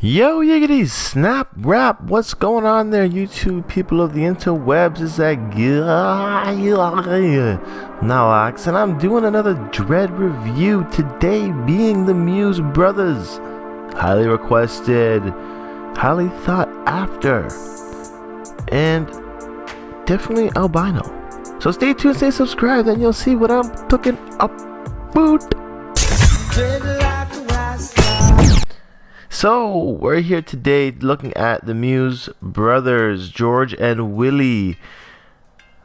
Yo, yiggity, snap, rap, what's going on there, YouTube people of the interwebs? Is that guy Nalax, and I'm doing another Dread review, today being the Muse Brothers. Highly requested, highly thought after, and definitely albino. So stay tuned, stay subscribed, and you'll see what I'm talking about. So, we're here today looking at the Muse Brothers, George and Willie,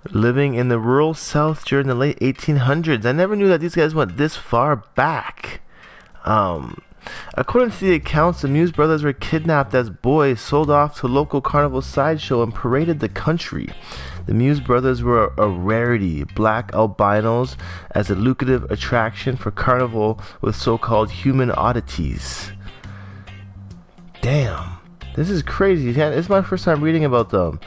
living in the rural South during the late 1800s. I never knew that these guys went this far back. According to the accounts, the Muse Brothers were kidnapped as boys, sold off to a local carnival sideshow, and paraded the country. The Muse Brothers were a rarity, black albinos as a lucrative attraction for carnival with so-called human oddities. Damn, this is crazy. It's my first time reading about them.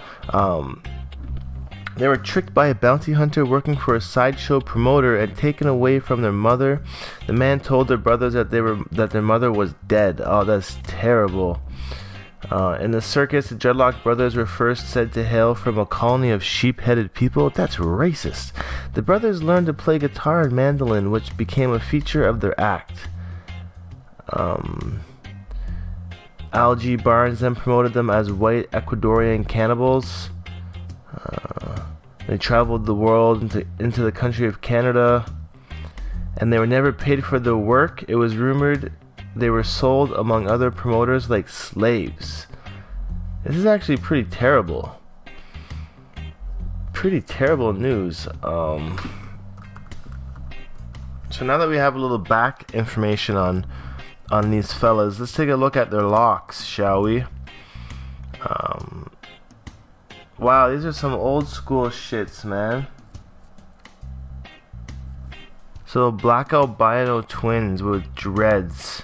They were tricked by a bounty hunter working for a sideshow promoter and taken away from their mother. The man told their brothers that their mother was dead. Oh, that's terrible. In the circus, the Dreadlock brothers were first said to hail from a colony of sheep-headed people. That's racist. The brothers learned to play guitar and mandolin, which became a feature of their act. Algie Barnes then promoted them as white Ecuadorian cannibals. They traveled the world into the country of Canada, and they were never paid for their work. It was rumored they were sold among other promoters like slaves. This is actually pretty terrible. Pretty terrible news. So now that we have a little back information on these fellas, let's take a look at their locks, shall we? Wow, these are some old school shits, man. So black albino twins with dreads.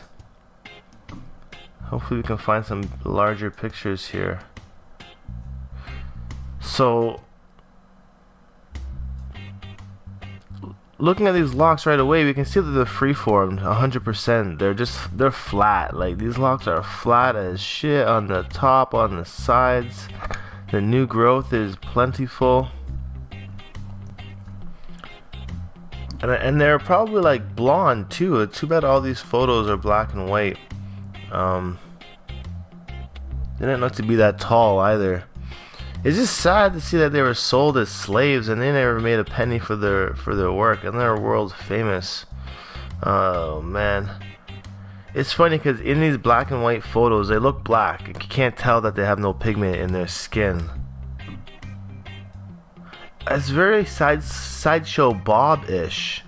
Hopefully we can find some larger pictures here. So looking at these locks right away, we can see that they're freeformed 100%. They're flat. Like, these locks are flat as shit on the top, on the sides. The new growth is plentiful. And they're probably like blonde too. It's too bad all these photos are black and white. They didn't look to be that tall either. It's just sad to see that they were sold as slaves and they never made a penny for their work, and they're world famous. Oh man, it's funny because in these black and white photos they look black. You can't tell that they have no pigment in their skin. It's very sideshow Bob-ish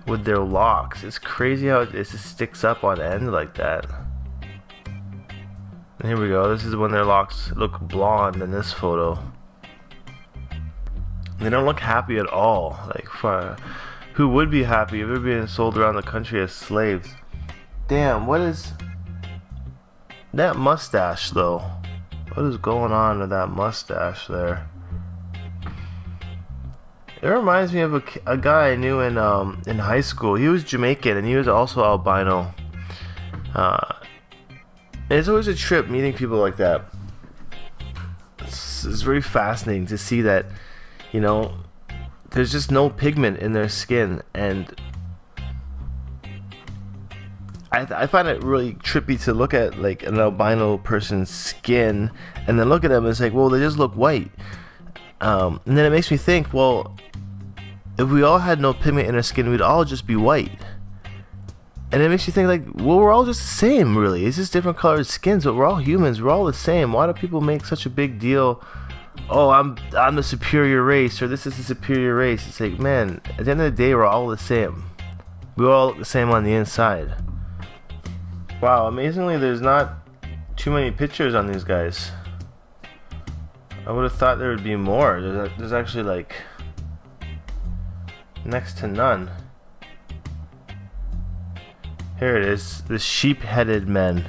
with their locks. It's crazy how it just sticks up on end like that. And here we go. This is when their locks look blonde in this photo. They don't look happy at all. Like, who would be happy if they're being sold around the country as slaves? Damn, what is that mustache though? What is going on with that mustache there? It reminds me of a guy I knew in high school. He was Jamaican and he was also albino. It's always a trip meeting people like that. It's very fascinating to see that, you know, there's just no pigment in their skin, and I find it really trippy to look at like an albino person's skin and then look at them and it's like, well, they just look white. And then it makes me think, well, if we all had no pigment in our skin, we'd all just be white. And it makes you think like, well, we're all just the same, really. It's just different colored skins, but we're all humans. We're all the same. Why do people make such a big deal? Oh, I'm the superior race, or this is the superior race. It's like, man, at the end of the day, we're all the same. We all look the same on the inside. Wow, amazingly, there's not too many pictures on these guys. I would have thought there would be more. There's actually like next to none. Here it is, the sheep-headed men.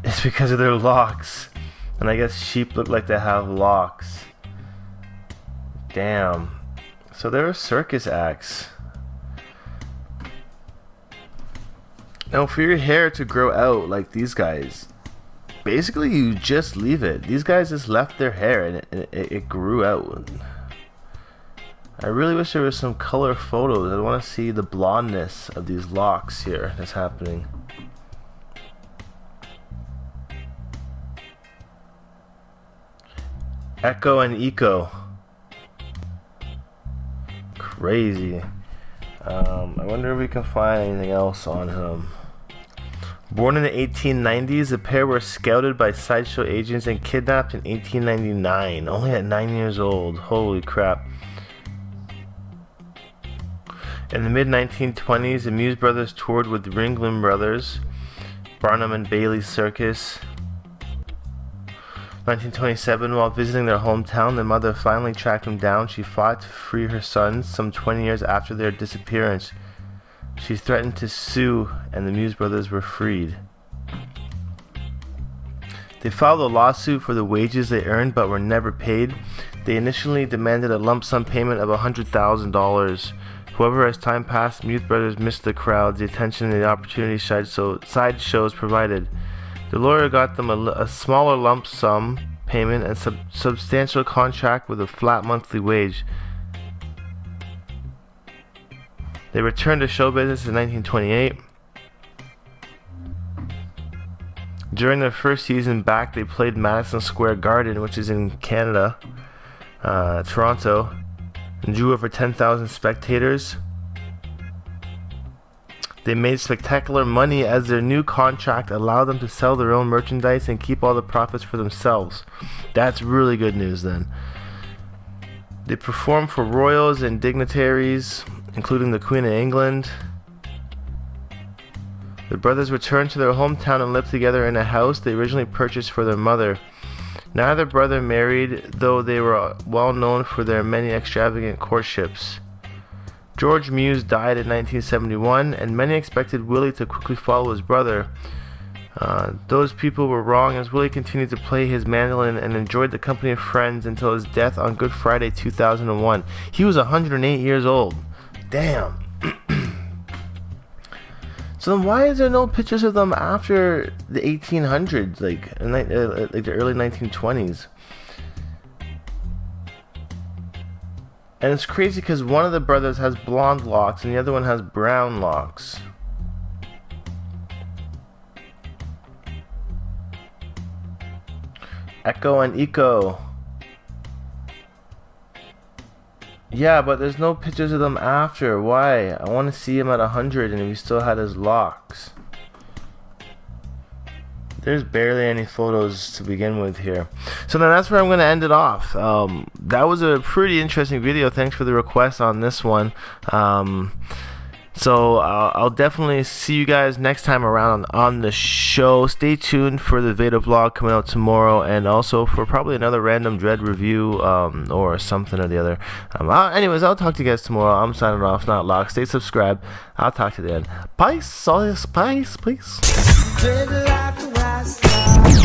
It's because of their locks. And I guess sheep look like they have locks. Damn. So they're circus acts. Now, for your hair to grow out like these guys, basically you just leave it. These guys just left their hair and it grew out. I really wish there was some color photos. I want to see the blondness of these locks here that's happening. Echo and Eco. Crazy. I wonder if we can find anything else on him. Born in the 1890s, the pair were scouted by sideshow agents and kidnapped in 1899, only at 9 years old. Holy crap. In the mid-1920s, the Muse Brothers toured with the Ringling Brothers, Barnum and Bailey Circus. 1927, while visiting their hometown, their mother finally tracked them down. She fought to free her sons some 20 years after their disappearance. She threatened to sue, and the Muse Brothers were freed. They filed a lawsuit for the wages they earned but were never paid. They initially demanded a lump sum payment of $100,000. However, as time passed, Muse Brothers missed the crowds, the attention, and the opportunity side shows provided. The lawyer got them a smaller lump sum payment and substantial contract with a flat monthly wage. They returned to show business in 1928. During their first season back, they played Madison Square Garden, which is in Canada, Toronto, and drew over 10,000 spectators. They made spectacular money as their new contract allowed them to sell their own merchandise and keep all the profits for themselves. That's really good news then. They performed for royals and dignitaries, including the Queen of England. The brothers returned to their hometown and lived together in a house they originally purchased for their mother. Neither brother married, though they were well known for their many extravagant courtships. George Muse died in 1971, and many expected Willie to quickly follow his brother. Those people were wrong, as Willie continued to play his mandolin and enjoyed the company of friends until his death on Good Friday 2001. He was 108 years old. Damn. So then why is there no pictures of them after the 1800s, like the early 1920s? And it's crazy because one of the brothers has blonde locks and the other one has brown locks. Echo and Eco. Yeah, but there's no pictures of them after. Why? I want to see him at 100 and he still had his locks. There's barely any photos to begin with here. So then that's where I'm going to end it off. That was a pretty interesting video. Thanks for the request on this one. So I'll definitely see you guys next time around on the show. Stay tuned for the Veda vlog coming out tomorrow, and also for probably another random Dread review or something or the other. Anyways, I'll talk to you guys tomorrow. I'm signing off, not Lock. Stay subscribed. I'll talk to you then. Peace. Peace.